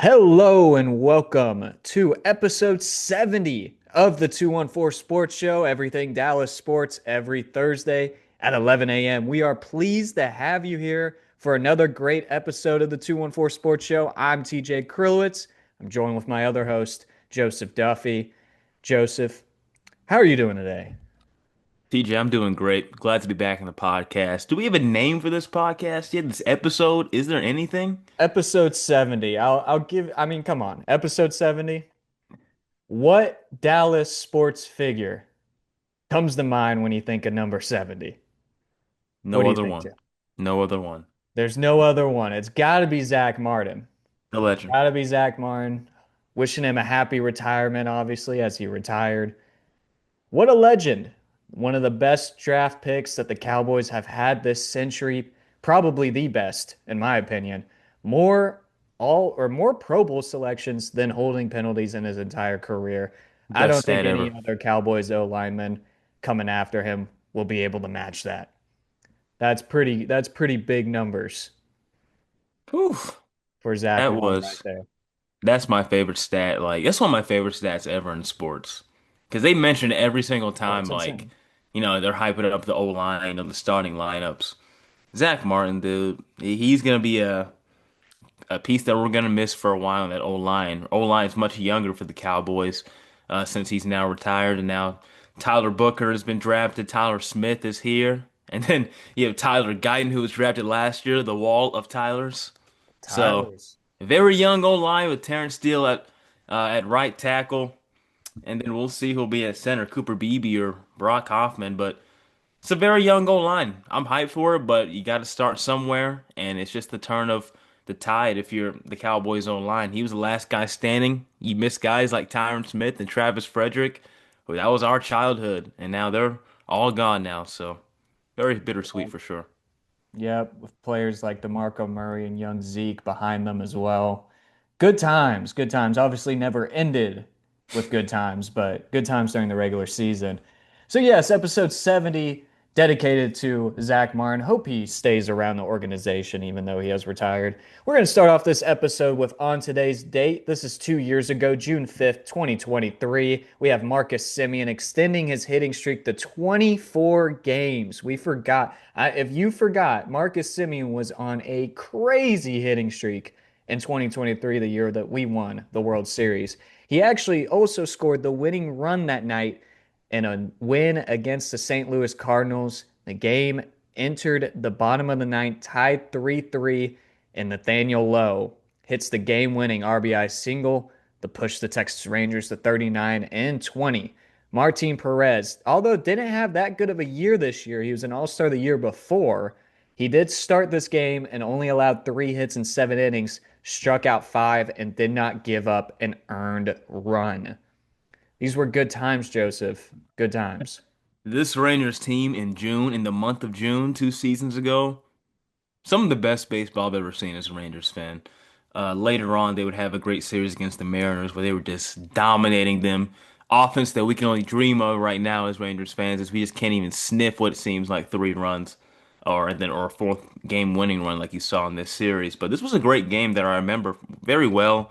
Hello and welcome to episode 70 of the 214 Sports Show, everything Dallas sports every Thursday at 11 a.m. We are pleased to have you here for another great episode of the 214 Sports Show. I'm TJ Krilowicz. I'm joined with my other host, Joseph Duffey. Joseph, how are you doing today? TJ, I'm doing great. Glad to be back in the podcast. Do we have a name for this podcast yet? This episode? Is there anything? Episode 70. Come on. Episode 70. What Dallas sports figure comes to mind when you think of number 70? What No do you other think, one. Jeff? No other one. There's no other one. It's got to be Zach Martin. The legend. Got to be Zach Martin. Wishing him a happy retirement, obviously, as he retired. What a legend. One of the best draft picks that the Cowboys have had this century. Probably the best, in my opinion. More Pro Bowl selections than holding penalties in his entire career. I Best don't think stat any ever. other Cowboys O lineman coming after him will be able to match that. That's pretty big numbers Whew. for Zach That Martin right was there. that's my favorite stat. Like that's one of my favorite stats ever in sports. Because they mention it every single Oh, time, it's insane. they're hyping up the O line of the starting lineups. Zach Martin, dude, he's gonna be a piece that we're gonna miss for a while in that O line. O line is much younger for the Cowboys, since he's now retired, and now Tyler Booker has been drafted. Tyler Smith is here, and then you have Tyler Guyton, who was drafted last year, the wall of Tylers. So Tyler's. very young O line with Terrence Steele at right tackle, and then we'll see who'll be at center, Cooper Beebe or Brock Hoffman, but. It's a very young goal line. I'm hyped for it, but you got to start somewhere, and it's just the turn of the tide if you're the Cowboys on line. He was the last guy standing. You miss guys like Tyron Smith and Travis Frederick. Well, that was our childhood, and now they're all gone now. So very bittersweet for sure. Yep, with players like DeMarco Murray and young Zeke behind them as well. Good times, good times. Obviously, never ended with good times, but good times during the regular season. So, yes, episode 70 dedicated to Zach Martin. Hope he stays around the organization even though he has retired. We're going to start off this episode with on today's date. This is 2 years ago, June 5th, 2023. We have Marcus Semien extending his hitting streak to 24 games. We forgot. If you forgot, Marcus Semien was on a crazy hitting streak in 2023, the year that we won the World Series. He actually also scored the winning run that night in a win against the St. Louis Cardinals. The game entered the bottom of the ninth, tied 3-3, and Nathaniel Lowe hits the game-winning RBI single to push the Texas Rangers to 39-20. Martin Perez, although didn't have that good of a year this year, he was an all-star the year before. He did start this game and only allowed 3 hits in 7 innings, struck out five, and did not give up an earned run. These were good times, Joseph. Good times. This Rangers team in the month of June, 2 seasons ago, some of the best baseball I've ever seen as a Rangers fan. Later on, they would have a great series against the Mariners where they were just dominating them. Offense that we can only dream of right now as Rangers fans, is we just can't even sniff what it seems like 3 runs, or a fourth game winning run like you saw in this series. But this was a great game that I remember very well.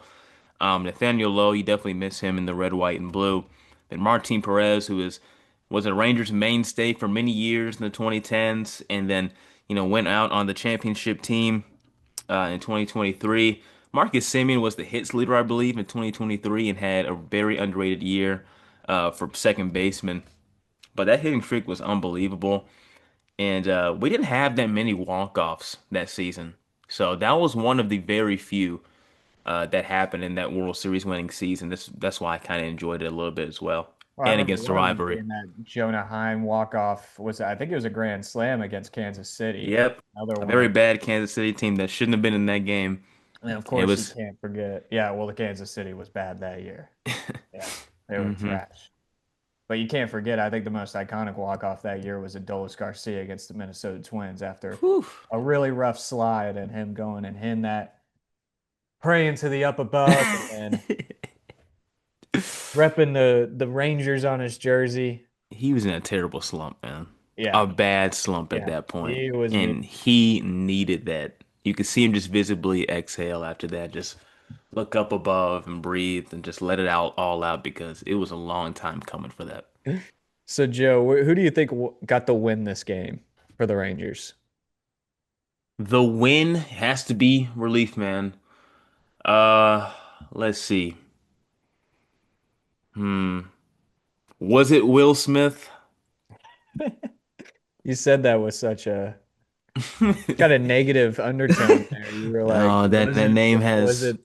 Nathaniel Lowe, you definitely miss him in the red, white, and blue. Then Martin Perez, who was a Rangers mainstay for many years in the 2010s, and then went out on the championship team in 2023. Marcus Semien was the hits leader, I believe, in 2023 and had a very underrated year for second baseman. But that hitting streak was unbelievable. And we didn't have that many walk-offs that season. So that was one of the very few that happened in that World Series winning season. That's why I kind of enjoyed it a little bit as well. Well, I And remember against the one of them rivalry. being that Jonah Heim walk-off I think it was a grand slam against Kansas City. Yep. Another A one very of, bad Kansas City team that shouldn't have been in that game. and of It course you was can't forget. Yeah, well, the Kansas City was bad that year. Yeah, they were hmm trash. But you can't forget, I think the most iconic walk-off that year was Adolis Garcia against the Minnesota Twins after Whew. a really rough slide and him going and hitting that praying to the up above and then repping the Rangers on his jersey. He was in a terrible slump, man. Yeah, A bad slump at yeah. that point. He was And he needed that. You could see him just visibly exhale after that. Just, look up above and breathe and just let it out all out because it was a long time coming for that. So, Joe, who do you think got the win this game for the Rangers? The win has to be relief, man. Uh, let's see. Hmm. Was it Will Smith? You said that with such a got a negative undertone there. You were like, Oh, that name was has. it?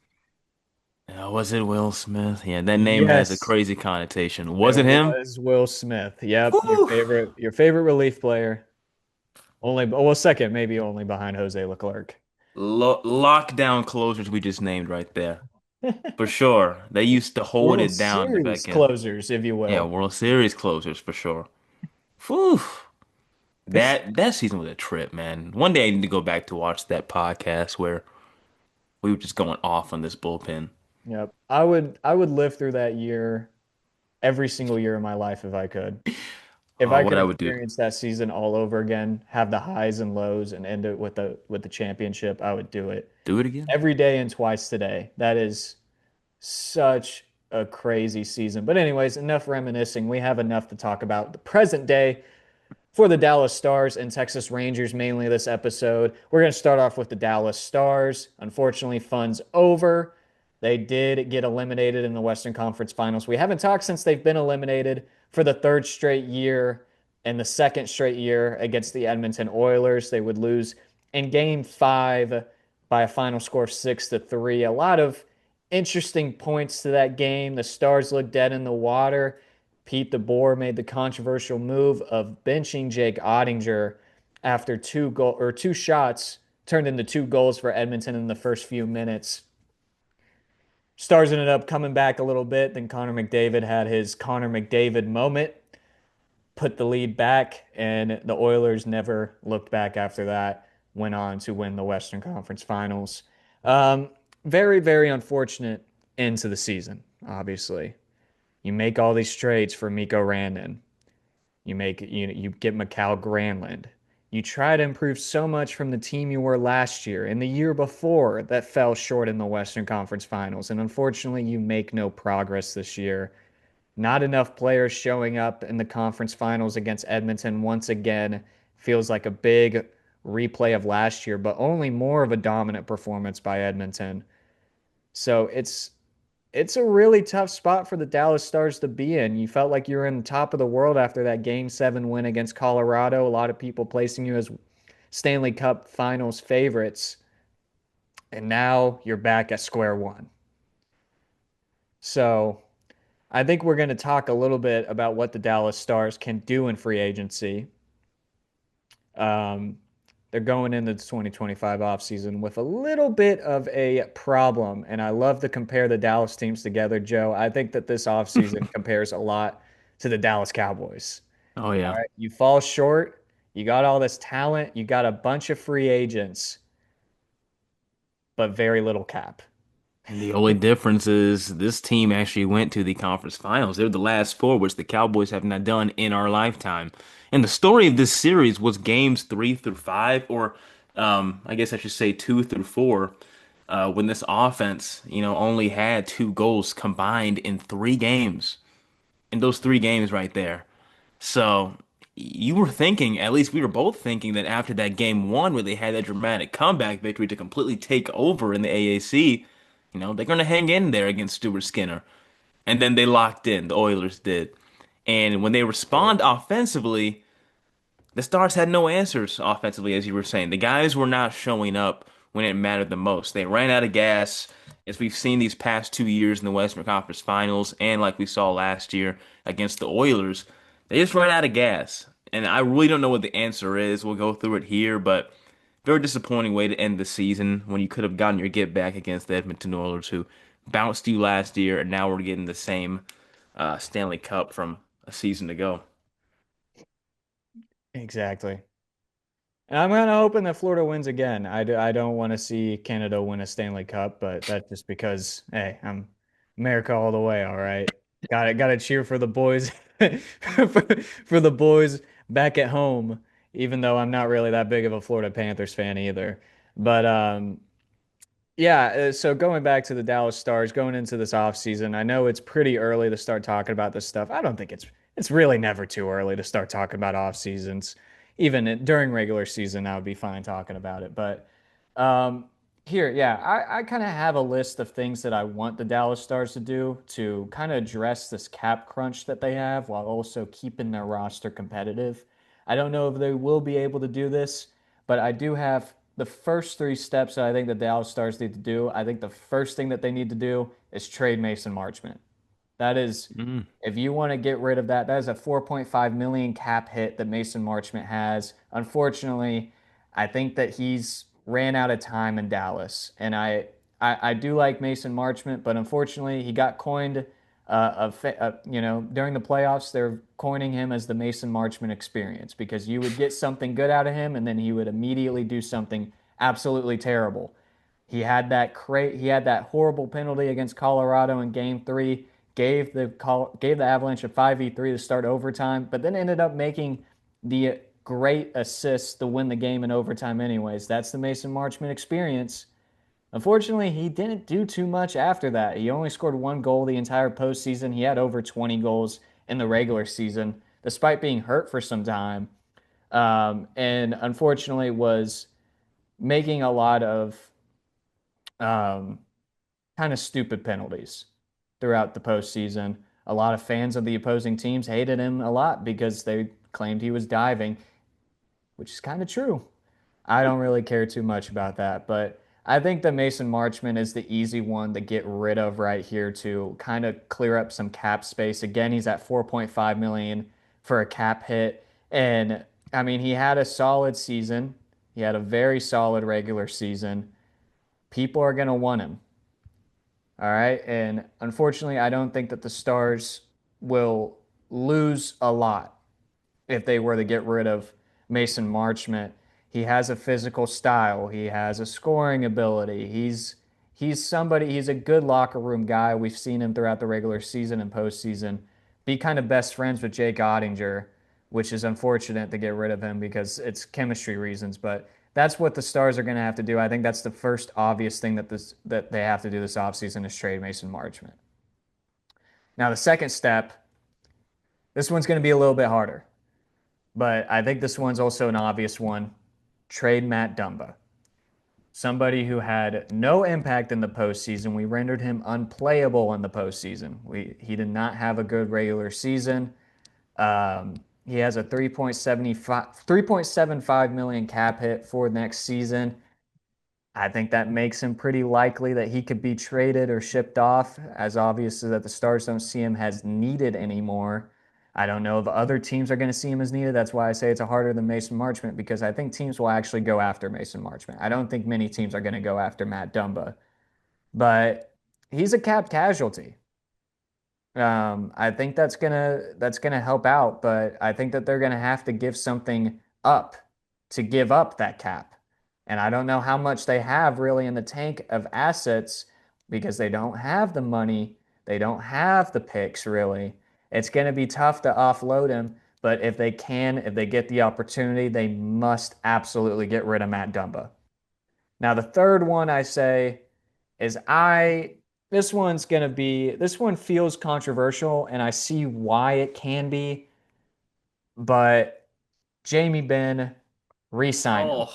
Was it Will Smith? Yeah, that name has a Yes, crazy connotation. Was it it him? was Will Smith. Yep, Whew. your favorite relief player. Only, well, second, maybe only behind Jose Leclerc. Lockdown closers we just named right there. For sure. They used to hold World it down Series back in. closers, if you Yeah, will. World Series closers for sure. Whew. That season was a trip, man. One day I need to go back to watch that podcast where we were just going off on this bullpen. Yep. I would live through that year every single year of my life if I could. If I What could I would do. experience that season all over again, have the highs and lows and end it with the championship, I would do it Do it again? every day and twice today. That is such a crazy season. But anyways, enough reminiscing. We have enough to talk about the present day for the Dallas Stars and Texas Rangers mainly this episode. We're going to start off with the Dallas Stars. Unfortunately, fun's over. They did get eliminated in the Western Conference Finals. We haven't talked since they've been eliminated for the third straight year and the second straight year against the Edmonton Oilers. They would lose in game 5 by a final score of 6-3. A lot of interesting points to that game. The Stars looked dead in the water. Pete DeBoer made the controversial move of benching Jake Ottinger after two shots turned into two goals for Edmonton in the first few minutes. Stars ended up coming back a little bit. Then Connor McDavid had his Connor McDavid moment, put the lead back, and the Oilers never looked back after that. Went on to win the Western Conference Finals. Um, very, very unfortunate end to the season, obviously. You make all these trades for Mikko Rantanen. You get Mikhail Granlund. You try to improve so much from the team you were last year and the year before that fell short in the Western Conference Finals. And unfortunately, you make no progress this year. Not enough players showing up in the conference finals against Edmonton once again feels like a big replay of last year, but only more of a dominant performance by Edmonton. So it's a really tough spot for the Dallas Stars to be in. You felt like you were in the top of the world after that Game 7 win against Colorado. A lot of people placing you as Stanley Cup Finals favorites. And now you're back at square one. So I think we're going to talk a little bit about what the Dallas Stars can do in free agency. Um, they're going into the 2025 offseason with a little bit of a problem. And I love to compare the Dallas teams together, Joe. I think that this offseason compares a lot to the Dallas Cowboys. Oh All yeah. right. You fall short. You got all this talent. You got a bunch of free agents, but very little cap. The only difference is this team actually went to the conference finals. They're the last four, which the Cowboys have not done in our lifetime. And the story of this series was games 3 through 5, or I guess I should say 2 through 4, when this offense, only had 2 goals combined in 3 games. In those 3 games right there. So you were thinking, at least we were both thinking, that after that game 1 where they had that dramatic comeback victory to completely take over in the AAC, they're going to hang in there against Stuart Skinner. And then they locked in, the Oilers did. And when they respond offensively, the Stars had no answers offensively, as you were saying. The guys were not showing up when it mattered the most. They ran out of gas, as we've seen these past 2 years in the Western Conference Finals, and like we saw last year against the Oilers. They just ran out of gas. And I really don't know what the answer is. We'll go through it here, but very disappointing way to end the season when you could have gotten your get back against the Edmonton Oilers, who bounced you last year, and now we're getting the same Stanley Cup from a season ago. Exactly. And I'm kind of hoping that Florida wins again. I don't want to see Canada win a Stanley Cup, but that's just because, hey, I'm America all the way, all right. Got to cheer for the boys for the boys back at home, even though I'm not really that big of a Florida Panthers fan either. But Yeah, so going back to the Dallas Stars, going into this offseason, I know it's pretty early to start talking about this stuff. I don't think it's really never too early to start talking about off seasons. During regular season, I would be fine talking about it. But um, here, yeah, I kind of have a list of things that I want the Dallas Stars to do to kind of address this cap crunch that they have while also keeping their roster competitive. I don't know if they will be able to do this, but I do have the first three steps that I think the Dallas Stars need to do. I think the first thing that they need to do is trade Mason Marchment. That is, Mm. if you want to get rid of that, that is a 4.5 million cap hit that Mason Marchment has. Unfortunately, I think that he's ran out of time in Dallas, and I do like Mason Marchment, but unfortunately, he got coined. During the playoffs, they're coining him as the Mason Marchment experience because you would get something good out of him, and then he would immediately do something absolutely terrible. He had that horrible penalty against Colorado in Game 3, gave the Avalanche a 5v3 to start overtime, but then ended up making the great assist to win the game in overtime anyways. That's the Mason Marchment experience. Unfortunately, he didn't do too much after that. He only scored one goal the entire postseason. He had over 20 goals in the regular season, despite being hurt for some time. And unfortunately, was making a lot of um, kind of stupid penalties throughout the postseason. A lot of fans of the opposing teams hated him a lot because they claimed he was diving, which is kind of true. I don't really care too much about that, but I think that Mason Marchment is the easy one to get rid of right here to kind of clear up some cap space. Again, he's at 4.5 million for a cap hit, and I mean, he had a solid season. He had a very solid regular season. People are going to want him. All right. And unfortunately, I don't think that the Stars will lose a lot if they were to get rid of Mason Marchment. He has a physical style. He has a scoring ability. He's a good locker room guy. We've seen him throughout the regular season and postseason be kind of best friends with Jake Ottinger, which is unfortunate to get rid of him because it's chemistry reasons. But that's what the Stars are going to have to do. I think that's the first obvious thing that they have to do this offseason is trade Mason Marchment. Now the second step, this one's going to be a little bit harder. But I think this one's also an obvious one. Trade Matt Dumba. Somebody who had no impact in the postseason. We rendered him unplayable in the postseason. He did not have a good regular season. He has a 3.75 million cap hit for next season. I think that makes him pretty likely that he could be traded or shipped off, as obviously that the Stars don't see him as needed anymore. I don't know if other teams are going to see him as needed. That's why I say it's a harder than Mason Marchment because I think teams will actually go after Mason Marchment. I don't think many teams are going to go after Matt Dumba, but he's a cap casualty. I think that's gonna help out, but I think that they're gonna have to give something up to give up that cap. And I don't know how much they have really in the tank of assets because they don't have the money, they don't have the picks really. It's gonna be tough to offload him, but if they get the opportunity, they must absolutely get rid of Matt Dumba. Now, the third one I say is this one feels controversial and I see why it can be, but Jamie Benn, re-sign him. Oh,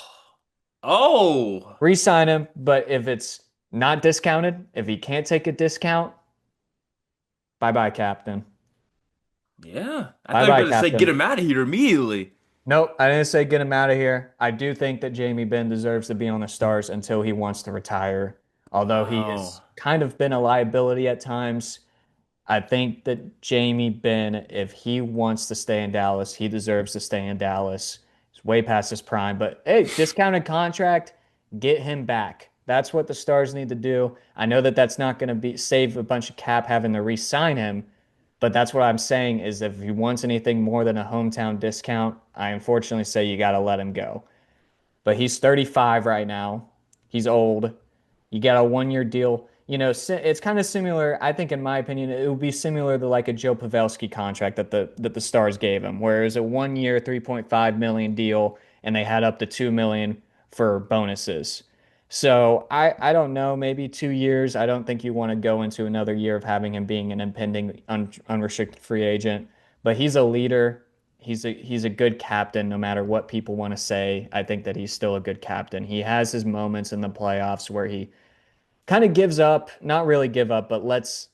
oh, Re-sign him, but if it's not discounted, if he can't take a discount, bye-bye, Captain. yeah. I thought you were Bye-bye, going to say get Captain. him out of here immediately. Nope, I didn't say get him out of here. I do think that Jamie Benn deserves to be on the Stars until he wants to retire, although he has Oh, kind of been a liability at times. I think that Jamie Benn, if he wants to stay in Dallas, he deserves to stay in Dallas. He's way past his prime, but hey, discounted contract, get him back. That's what the Stars need to do. I know that that's not going to be save a bunch of cap having to re-sign him, but that's what I'm saying is if he wants anything more than a hometown discount, I unfortunately say you got to let him go. But he's 35 right now. He's old. You got a 1 year deal. It's kind of similar. I think, in my opinion, it would be similar to like a Joe Pavelski contract that the Stars gave him, where it was a 1 year, 3.5 million deal, and they had up to 2 million for bonuses. So I don't know, maybe 2 years. I don't think you want to go into another year of having him being an impending unrestricted free agent. But he's a leader. He's a good captain, no matter what people want to say. I think that he's still a good captain. He has his moments in the playoffs where he kind of gives up, not really give up, but lets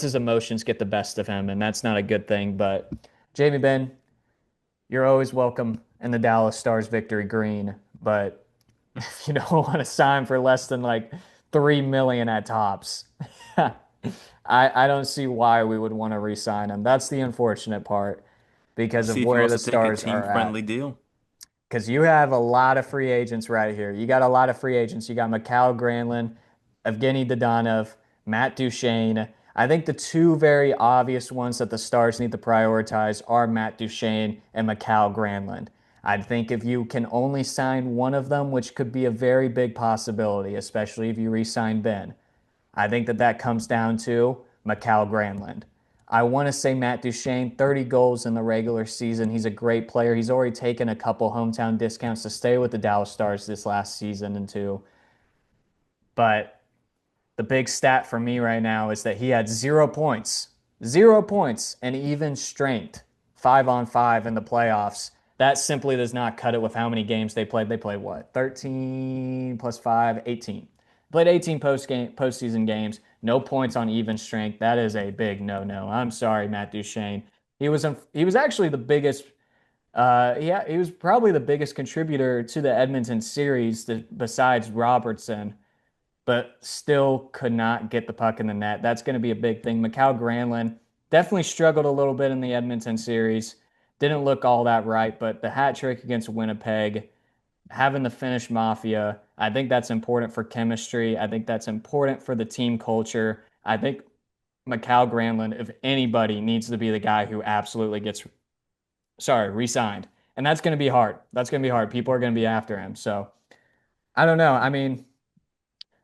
his emotions get the best of him, and that's not a good thing. But Jamie Ben, you're always welcome in the Dallas Stars victory green, but if you don't want to sign for less than like 3 million at tops, I don't see why we would want to re-sign him. That's the unfortunate part because Let's of see if he where wants the to take a Stars are at. team-friendly deal. Because you have a lot of free agents right here. You got a lot of free agents. You got Mikhail Granlund, Evgeny Dadonov, Matt Duchene. I think the two very obvious ones that the Stars need to prioritize are Matt Duchene and Mikhail Granlund. I think if you can only sign one of them, which could be a very big possibility, especially if you re-sign Ben, I think that that comes down to Mikhail Granlund. I want to say Matt Duchene, 30 goals in the regular season. He's a great player. He's already taken a couple hometown discounts to stay with the Dallas Stars this last season and two. But the big stat for me right now is that he had 0 points, 0 points, and even strength, 5-on-5 in the playoffs. That simply does not cut it with how many games they played. They played what? 13 plus 5, 18. Played 18 postseason games, no points on even strength. That is a big no-no. I'm sorry, Matt Duchene. He was actually the biggest yeah, he was probably the biggest contributor to the Edmonton series besides Robertson, but still could not get the puck in the net. That's going to be a big thing. Mikhail Granlund definitely struggled a little bit in the Edmonton series. Didn't look all that right, but the hat trick against Winnipeg, having the Finnish Mafia, I think that's important for chemistry. I think that's important for the team culture. I think Mikhail Granlund, if anybody, needs to be the guy who absolutely gets, sorry, re-signed. And that's going to be hard. That's going to be hard. People are going to be after him. So I don't know. I mean,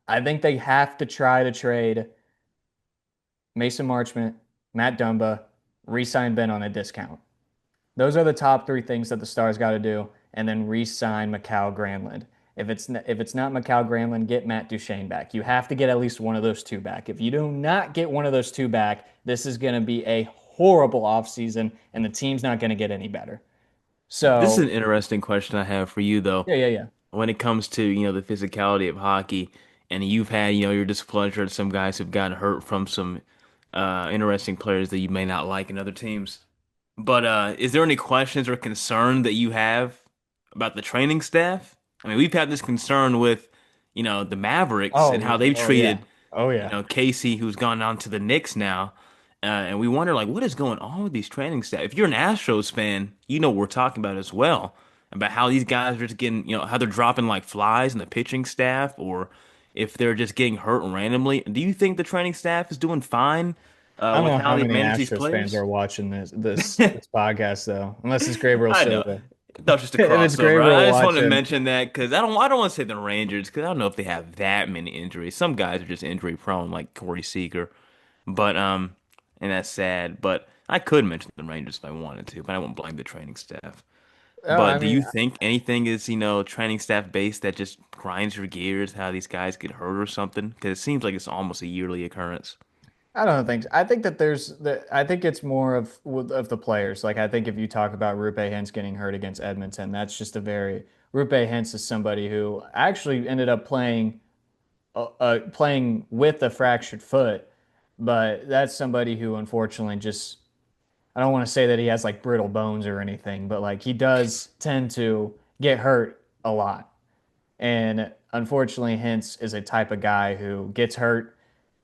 I think they have to try to trade Mason Marchment, Matt Dumba, re-sign Ben on a discount. Those are the top three things that the Stars got to do, and then re-sign Mikhail Granlund. If it's not Mikhail Granlund, get Matt Duchene back. You have to get at least one of those two back. If you do not get one of those two back, this is going to be a horrible offseason, and the team's not going to get any better. This is So, an interesting question I have for you, though. yeah, yeah, yeah. When it comes to, the physicality of hockey, and you've had, your displeasure at some guys who've gotten hurt from some interesting players that you may not like in other teams. But is there any questions or concern that you have about the training staff? I mean, we've had this concern with, the Mavericks Oh, and how yeah. they've Oh, yeah. treated, Oh, yeah. Casey, who's gone on to the Knicks now. And we wonder, like, what is going on with these training staff? If you're an Astros fan, you know what we're talking about as well, about how these guys are just getting, how they're dropping like flies in the pitching staff, or if they're just getting hurt randomly. Do you think the training staff is doing fine I don't with know how how they've many managed these Astros fans players? are watching this podcast though, unless it's Gabriel I know. Silva. That was just a If it's crossover. Gabriel I just want to watching, mention that because I don't want to say the Rangers because I don't know if they have that many injuries. Some guys are just injury prone, like Corey Seager. But and that's sad. But I could mention the Rangers if I wanted to, but I won't blame the training staff. oh, I But do mean, you think anything is, training staff based that just grinds your gears, how these guys get hurt or something? Because it seems like it's almost a yearly occurrence. I don't think so. I think that I think it's more of the players. Like I think if you talk about Rupe Hintz getting hurt against Edmonton, that's just a very Rupe Hintz is somebody who actually ended up playing with a fractured foot, but that's somebody who unfortunately just I don't want to say that he has like brittle bones or anything, but like he does tend to get hurt a lot. And unfortunately, Hintz is a type of guy who gets hurt,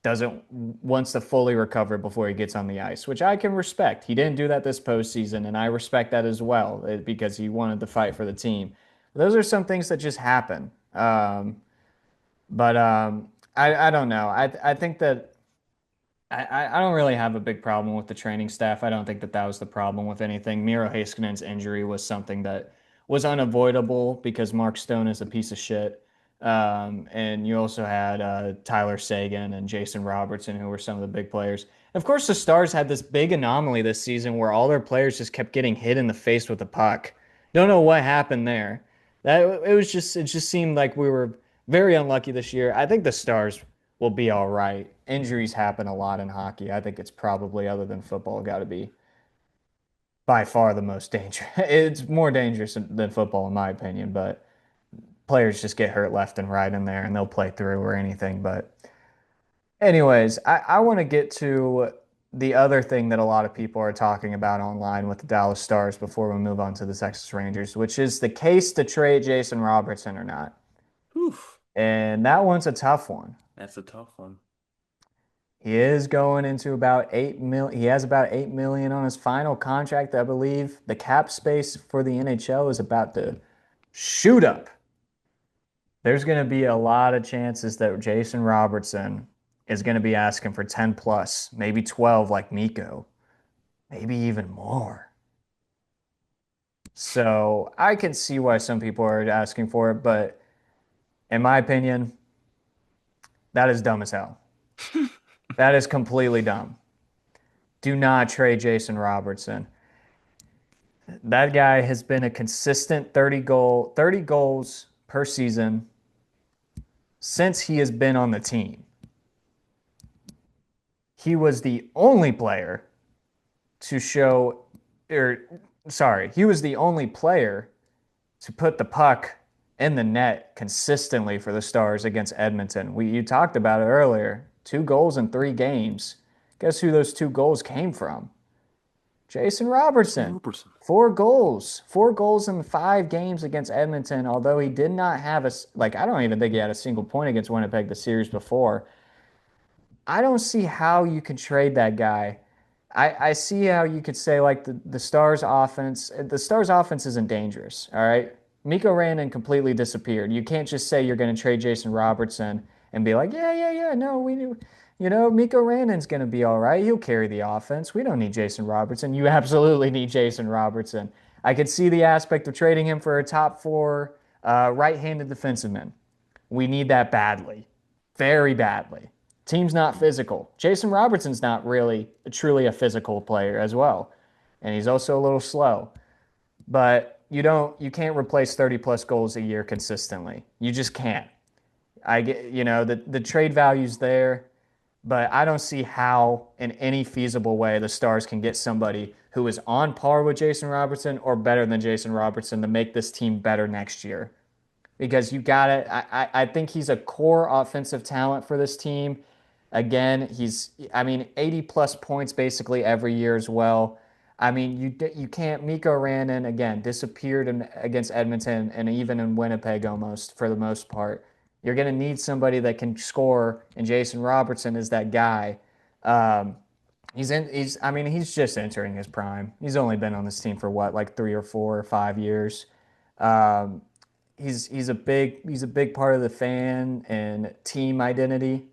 doesn't wants to fully recover before he gets on the ice, which I can respect. He didn't do that this postseason, and I respect that as well because he wanted to fight for the team. Those are some things that just happen. But I don't know. I think that I don't really have a big problem with the training staff. I don't think that that was the problem with anything. Miro Heiskanen's injury was something that was unavoidable because Mark Stone is a piece of shit. And you also had Tyler Sagan and Jason Robertson, who were some of the big players. Of course, the Stars had this big anomaly this season where all their players just kept getting hit in the face with the puck. Don't know what happened there. That it just seemed like we were Very unlucky this year. I think the Stars will be all right. Injuries happen a lot in hockey. I think it's probably, other than football, got to be by far the most dangerous. It's more dangerous than football, in my opinion, but players just get hurt left and right in there and they'll play through or anything. But, anyways, I want to get to the other thing that a lot of people are talking about online with the Dallas Stars before we move on to the Texas Rangers, which is the case to trade Jason Robertson or not. Whew, And that one's a tough one. that's a tough one. He is going into about 8 million. He has about 8 million on his final contract, I believe. The cap space for the NHL is about to shoot up. There's going to be a lot of chances that Jason Robertson is going to be asking for 10 plus, maybe 12 like Miko, maybe even more. So I can see why some people are asking for it, but in my opinion, that is dumb as hell. That is completely dumb. Do not trade Jason Robertson. That guy has been a consistent 30 goals per season since he has been on the team. He was the only player to show, or sorry, he was the only player to put the puck in the net consistently for the Stars against Edmonton. You talked about it earlier. 2 goals in 3 games. Guess who those 2 goals came from? Jason Robertson. Robertson. 4 goals. 4 goals in 5 games against Edmonton. Although he did not have like, I don't even think he had a single point against Winnipeg the series before. I don't see how you can trade that guy. I see how you could say like the Stars offense. The Stars offense isn't dangerous. All right. Mikko Rantanen completely disappeared. You can't just say you're going to trade Jason Robertson and be like, yeah, yeah, yeah. No, Mikko Rantanen's going to be all right. He'll carry the offense. We don't need Jason Robertson. You absolutely need Jason Robertson. I could see the aspect of trading him for a top four right-handed defenseman. We need that badly, very badly. Team's not physical. Jason Robertson's not really truly a physical player as well. And he's also a little slow. But you can't replace 30 plus goals a year consistently. You just can't. I get, the trade value's there, but I don't see how in any feasible way the Stars can get somebody who is on par with Jason Robertson or better than Jason Robertson to make this team better next year. Because you got it. I think he's a core offensive talent for this team. Again, I mean, 80 plus points basically every year as well. I mean, you can't. Mikko Rantanen again disappeared against Edmonton and even in Winnipeg almost for the most part. You're going to need somebody that can score, and Jason Robertson is that guy. Um, I mean, he's just entering his prime. He's only been on this team for what, like 3 or 4 or 5 years. Um, he's a big part of the fan and team identity.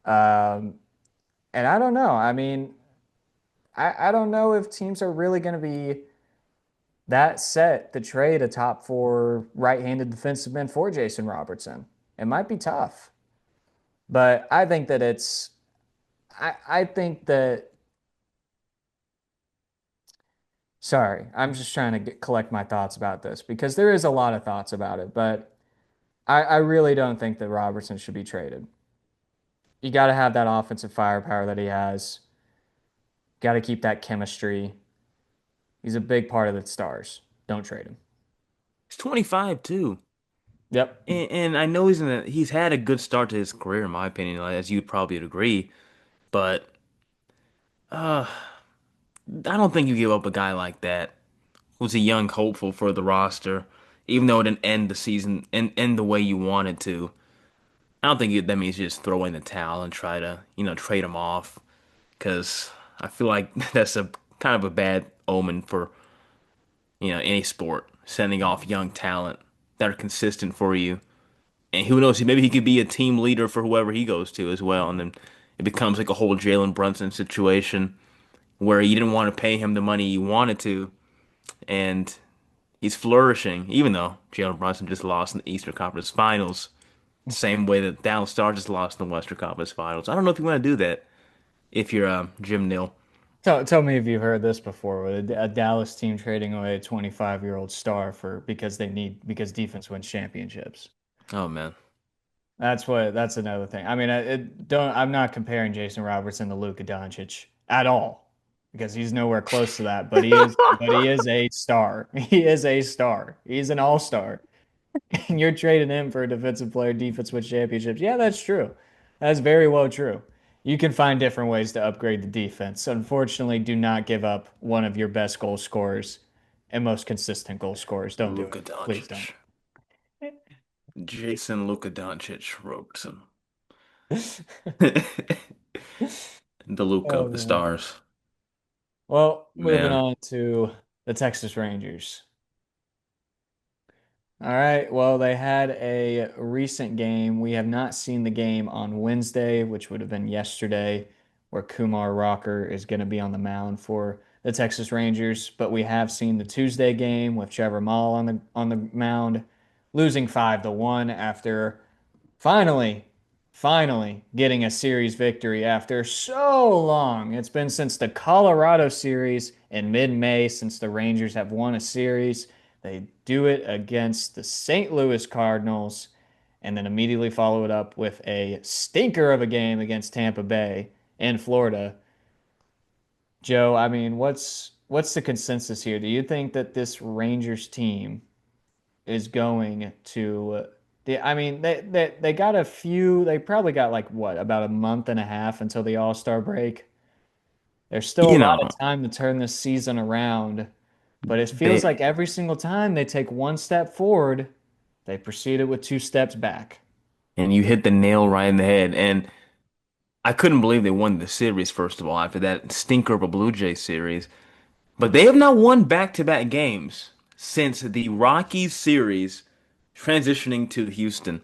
Um, and I don't know. I mean, I don't know if teams are really going to be that set to trade a top four right-handed defenseman for Jason Robertson. It might be tough, but I think that I think that. Sorry, I'm just trying to collect my thoughts about this because there is a lot of thoughts about it, but I really don't think that Robertson should be traded. You got to have that offensive firepower that he has. Got to keep that chemistry. He's a big part of the Stars. Don't trade him. He's 25 too. Yep. And I know he's had a good start to his career, in my opinion, like, as you'd probably agree. But uh, I don't think you give up a guy like that who's a young hopeful for the roster, even though it didn't end the season and end the way you wanted to. I don't think that means you just throw in the towel and try to, trade him off. Because I feel like that's a kind of a bad omen for, any sport, sending off young talent that are consistent for you. And who knows, maybe he could be a team leader for whoever he goes to as well. And then it becomes like a whole Jalen Brunson situation where you didn't want to pay him the money you wanted to, and he's flourishing, even though Jalen Brunson just lost in the Eastern Conference Finals, the same way that Dallas Stars just lost in the Western Conference Finals. I don't know if you want to do that if you're Jim Nill. Tell me if you've heard this before with a Dallas team trading away a 25-year-old star for because defense wins championships. Oh man. That's another thing. I mean, I'm not comparing Jason Robertson to Luka Doncic at all because he's nowhere close to that, but he is a star. He is a star. He's an all-star. And you're trading him for a defensive player, defense wins championships. Yeah, that's true. That's very well true. You can find different ways to upgrade the defense. Unfortunately, do not give up one of your best goal scorers and most consistent goal scorers. Don't do it. Luka Please don't. Doncic. Jason Luka Doncic Robertson. The Luka Oh of the man. stars. Well, moving Man. on to the Texas Rangers. All right. Well, they had a recent game. We have not seen the game on Wednesday, which would have been yesterday, where Kumar Rocker is going to be on the mound for the Texas Rangers. But we have seen the Tuesday game with Trevor Mall on the mound, losing 5-1 after finally, finally getting a series victory after so long. It's been since the Colorado series in mid-May since the Rangers have won a series. They do it against the St. Louis Cardinals and then immediately follow it up with a stinker of a game against Tampa Bay in Florida. Joe, I mean, what's the consensus here? Do you think that this Rangers team is going to I mean they got a few they probably got like what about a month and a half until the All-Star break. There's still a You lot know, of time to turn this season around, but it feels they like every single time they take one step forward, they proceeded with two steps back. and you hit the nail right in the head. And I couldn't believe they won the series, first of all, after that stinker of a Blue Jays series. But they have not won back-to-back games since the Rockies series transitioning to Houston.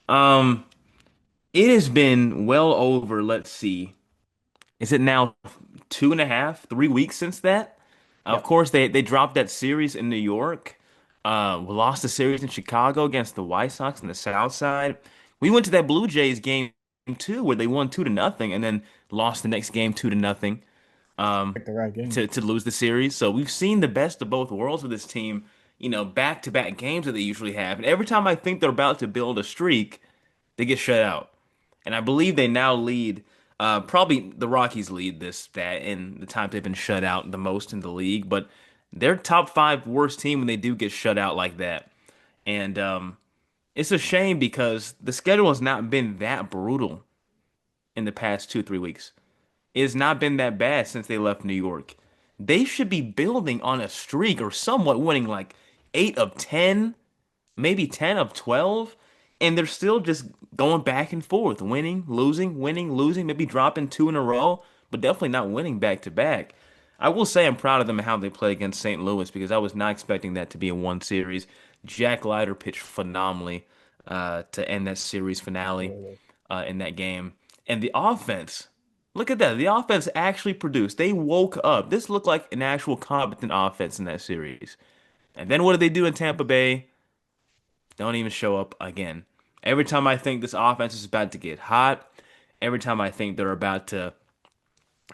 Um, it has been well over, let's see, is it now 2.5, 3 weeks since that? Of Yep. course, they dropped that series in New York. We lost the series in Chicago against the White Sox in the South Side. We went to that Blue Jays game too, where they won 2-0 and then lost the next game 2-0 Picked the right game. to lose the series. So we've seen the best of both worlds with this team, back-to-back games that they usually have. And every time I think they're about to build a streak, they get shut out. And I believe they now lead, probably the Rockies lead that in the time they've been shut out the most in the league. But they're top five worst team when they do get shut out like that. And it's a shame because the schedule has not been that brutal in the past 2, 3 weeks. It has not been that bad since they left New York. They should be building on a streak or somewhat winning like 8 of 10, maybe 10 of 12, and they're still just going back and forth, winning, losing, maybe dropping two in a row, but definitely not winning back to back. I will say I'm proud of them and how they play against St. Louis because I was not expecting that to be a one series. Jack Leiter pitched phenomenally to end that series finale Absolutely. in that game. And the offense, look at that. The offense actually produced. They woke up. This looked like an actual competent offense in that series. And then what did they do in Tampa Bay? Don't even show up again. Every time I think this offense is about to get hot, every time I think they're about to,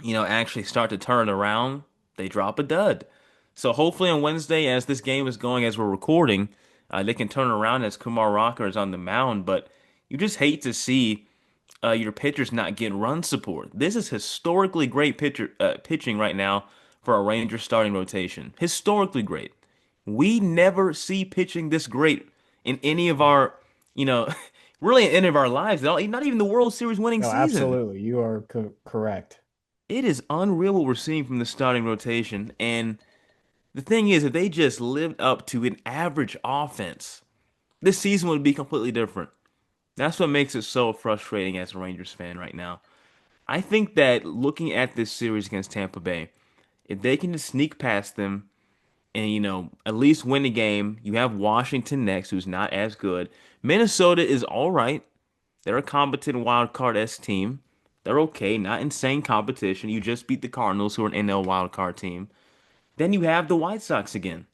actually start to turn around, they drop a dud. So hopefully on Wednesday, as this game is going, as we're recording, they can turn around as Kumar Rocker is on the mound. But you just hate to see your pitchers not get run support. This is historically great pitching right now for a Rangers starting rotation. Historically great. We never see pitching this great in any of our, you know, really in any of our lives. Not even the World Series winning No, season. absolutely. You are correct. It is unreal what we're seeing from the starting rotation. And the thing is, if they just lived up to an average offense, this season would be completely different. That's what makes it so frustrating as a Rangers fan right now. I think that looking at this series against Tampa Bay, if they can just sneak past them and at least win the game, you have Washington next, who's not as good. Minnesota is all right. They're a competent wild card S team. They're okay, not insane competition. You just beat the Cardinals, who are an NL wild card team. Then you have the White Sox again.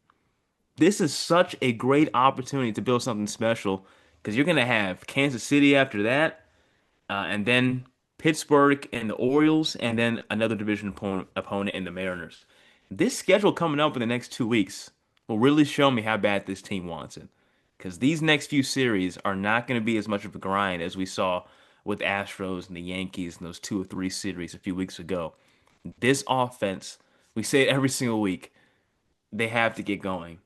This is such a great opportunity to build something special because you're gonna have Kansas City after that, and then Pittsburgh and the Orioles, and then another division opponent in the Mariners. This schedule coming up in the next 2 weeks will really show me how bad this team wants it. because these next few series are not going to be as much of a grind as we saw with Astros and the Yankees in those 2 or 3 series a few weeks ago. This offense, we say it every single week, they have to get going.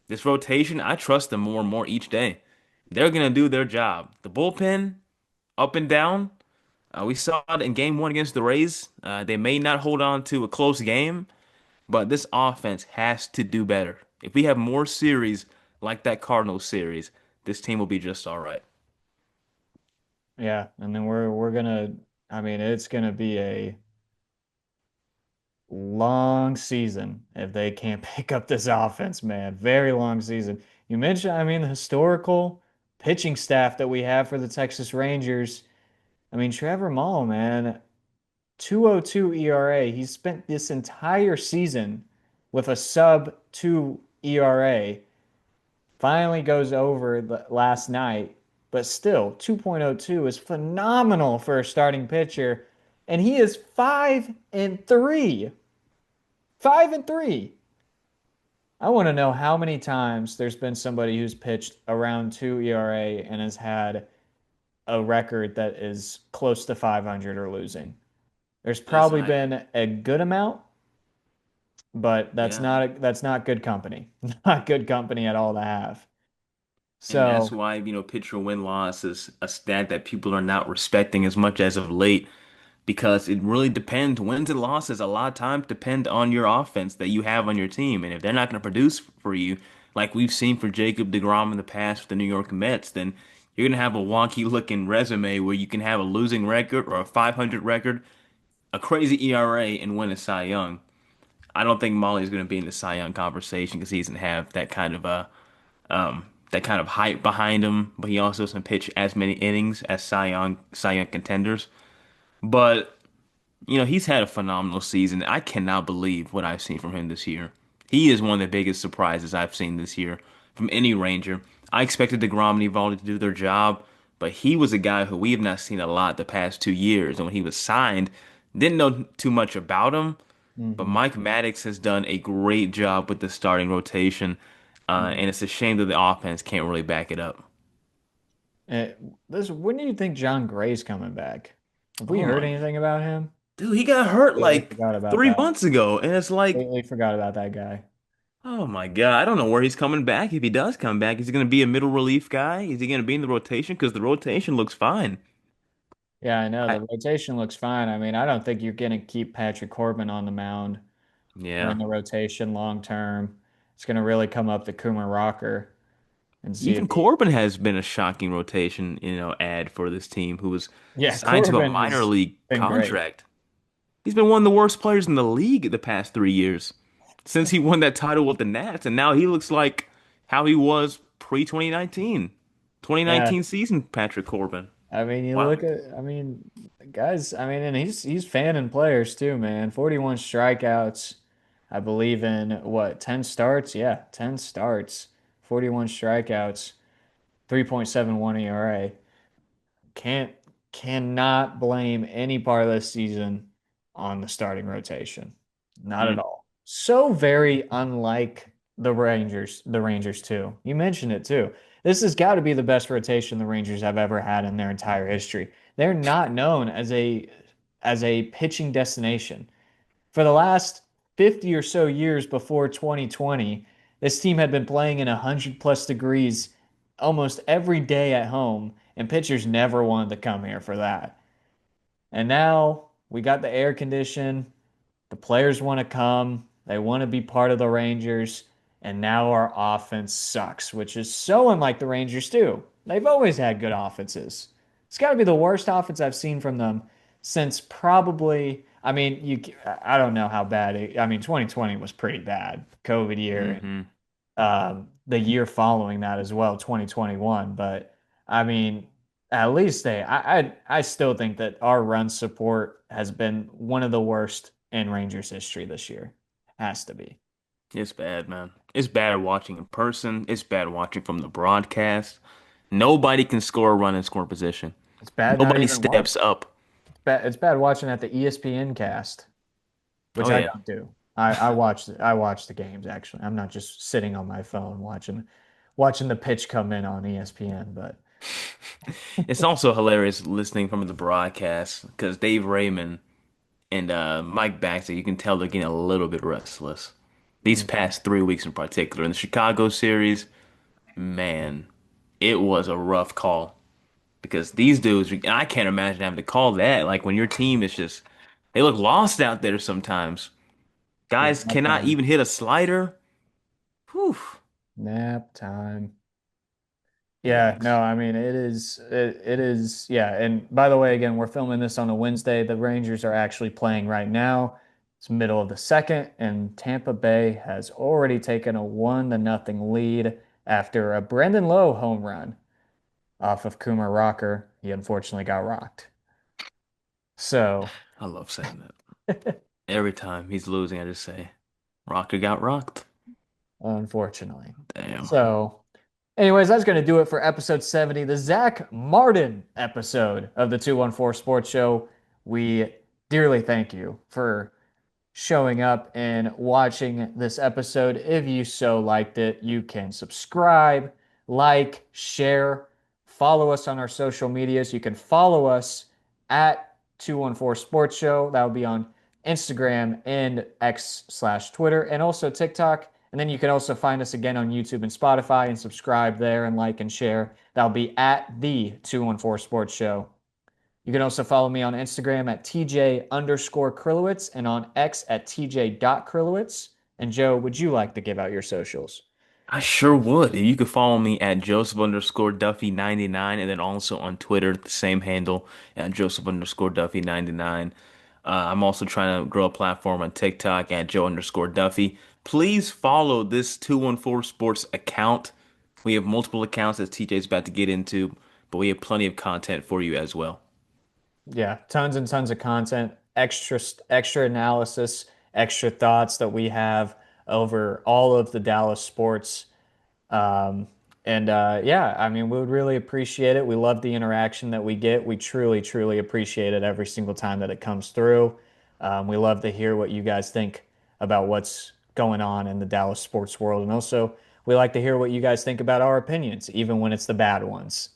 This rotation, I trust them more and more each day. They're going to do their job. The bullpen, up and down. We saw it in game one against the Rays. They may not hold on to a close game, but this offense has to do better. If we have more series like that Cardinals series, this team will be just all right. Yeah, and then we're gonna I mean it's gonna be a long season if they can't pick up this offense, man. Very long season. You mentioned, I mean, the historical pitching staff that we have for the Texas Rangers. I mean, Trevor Mall, man, 2.02 ERA. He's spent this entire season with a sub 2 ERA. Finally goes over last night, but still 2.02 is phenomenal for a starting pitcher. And he is 5-3. 5-3. I want to know how many times there's been somebody who's pitched around 2 ERA and has had a record that is close to 500 or losing. There's Listen, probably been a good amount, but yeah, that's not good company. Not good company at all to have. and that's So, why, pitcher win-loss is a stat that people are not respecting as much as of late because it really depends. Wins and losses a lot of times depend on your offense that you have on your team. And if they're not going to produce for you, like we've seen for Jacob deGrom in the past with the New York Mets, then you're going to have a wonky looking resume where you can have a losing record or a 500 record, a crazy ERA, and win a Cy Young. I don't think Molly's going to be in the Cy Young conversation because he doesn't have that kind of hype behind him, but he also doesn't pitch as many innings as Cy Young contenders. But he's had a phenomenal season. I cannot believe what I've seen from him this year. He is one of the biggest surprises I've seen this year from any Ranger. I expected DeGrom and Evaldi to do their job, but he was a guy who we have not seen a lot the past 2 years. And when he was signed, didn't know too much about him, but mhm, Mike Maddox has done a great job with the starting rotation, mhm. and it's a shame that the offense can't really back it up. Eh, when do you think John Gray's coming back? Have we Oh heard my, anything about him? dude, he got hurt Completely like forgot about 3 months ago, and it's like, Completely forgot about that guy. oh my God, I don't know where he's coming back. If he does come back, is he going to be a middle relief guy? Is he going to be in the rotation? Because the rotation looks fine. Yeah, I know I, the rotation looks fine. I mean, I don't think you're going to keep Patrick Corbin on the mound or in yeah. the rotation long term. It's going to really come up to Coomer Rocker and see if Even he. Corbin has been a shocking rotation, ad for this team who was Yeah, signed to a Corbin minor has league been great. contract. He's been one of the worst players in the league the past 3 years since he won that title with the Nats, and now he looks like how he was pre-2019. Yeah, 2019 season, Patrick Corbin. I mean, you Wow. look at, I mean, guys, I mean, and he's fanning players too, man. 41 strikeouts. I believe in what, 10 starts? Yeah, 10 starts, 41 strikeouts, 3.71 ERA. Can't cannot blame any part of this season on the starting rotation. Not at Mm, all. So very unlike the Rangers too. You mentioned it too. This has got to be the best rotation the Rangers have ever had in their entire history. They're not known as a pitching destination. For the last 50 or so years before 2020, this team had been playing in 100 plus degrees almost every day at home, and pitchers never wanted to come here for that. And now we got the air condition. The players want to come. They want to be part of the Rangers. And now our offense sucks, which is so unlike the Rangers, too. They've always had good offenses. It's got to be the worst offense I've seen from them since probably, I mean, I don't know how bad I mean, 2020 was pretty bad, COVID year, hmm the year following that as well, 2021. But I mean, at least I still think that our run support has been one of the worst in Rangers history this year. Has to be. It's bad, man. It's bad watching in person. It's bad watching from the broadcast. Nobody can score a run in score position. It's bad not Nobody even watching. steps up. It's bad watching at the ESPN cast, which Oh I yeah. don't do. I watch the games actually. I'm not just sitting on my phone watching watching the pitch come in on ESPN, but It's also hilarious listening from the broadcast because Dave Raymond and Mike Baxter, you can tell they're getting a little bit restless. These mhm. past 3 weeks in particular, in the Chicago series, man, it was a rough call because these dudes, and I can't imagine having to call that. Like when your team is just, they look lost out there sometimes. Yeah, Guys nap cannot time. even hit a slider. Whew, Nap time. Yeah, yikes. no, I mean it is yeah, and by the way, again, we're filming this on a Wednesday. The Rangers are actually playing right now. It's middle of the second, and Tampa Bay has already taken a 1-0 lead after a Brandon Lowe home run off of Kumar Rocker. He unfortunately got rocked. So, I love saying that. Every time he's losing, I just say, Rocker got rocked. unfortunately. Damn. So, anyways, that's going to do it for episode 70, the Zach Martin episode of the 214 Sports Show. We dearly thank you for showing up and watching this episode. If you so liked it, you can subscribe, like, share, follow us on our social medias. You can follow us at 214 Sports Show. That will be on Instagram and X/Twitter and also TikTok. And then you can also find us again on YouTube and Spotify and subscribe there and like and share. That'll be at the 214 Sports Show. You can also follow me on Instagram at TJ_Krilowicz and on X at TJ.Krilowicz. And Joe, would you like to give out your socials? I sure would. You could follow me at Joseph_Duffy99 and then also on Twitter, the same handle at Joseph_Duffy99. I'm also trying to grow a platform on TikTok at Joe_Duffy. Please follow this 214 Sports account. We have multiple accounts that TJ's about to get into, but we have plenty of content for you as well. Yeah, tons and tons of content, extra analysis, extra thoughts that we have over all of the Dallas sports. Um, and yeah, I mean, we would really appreciate it. We love the interaction that we get. We truly, truly appreciate it every single time that it comes through. We love to hear what you guys think about what's going on in the Dallas sports world. And also, we like to hear what you guys think about our opinions, even when it's the bad ones.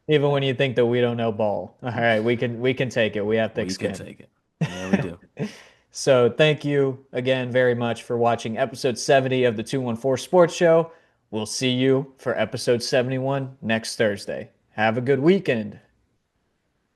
Even when you think that we don't know ball. All right, we can take it. We have thick We can skin. take it. Yeah, we do. So thank you again very much for watching episode 70 of the 214 Sports Show. We'll see you for episode 71 next Thursday. Have a good weekend.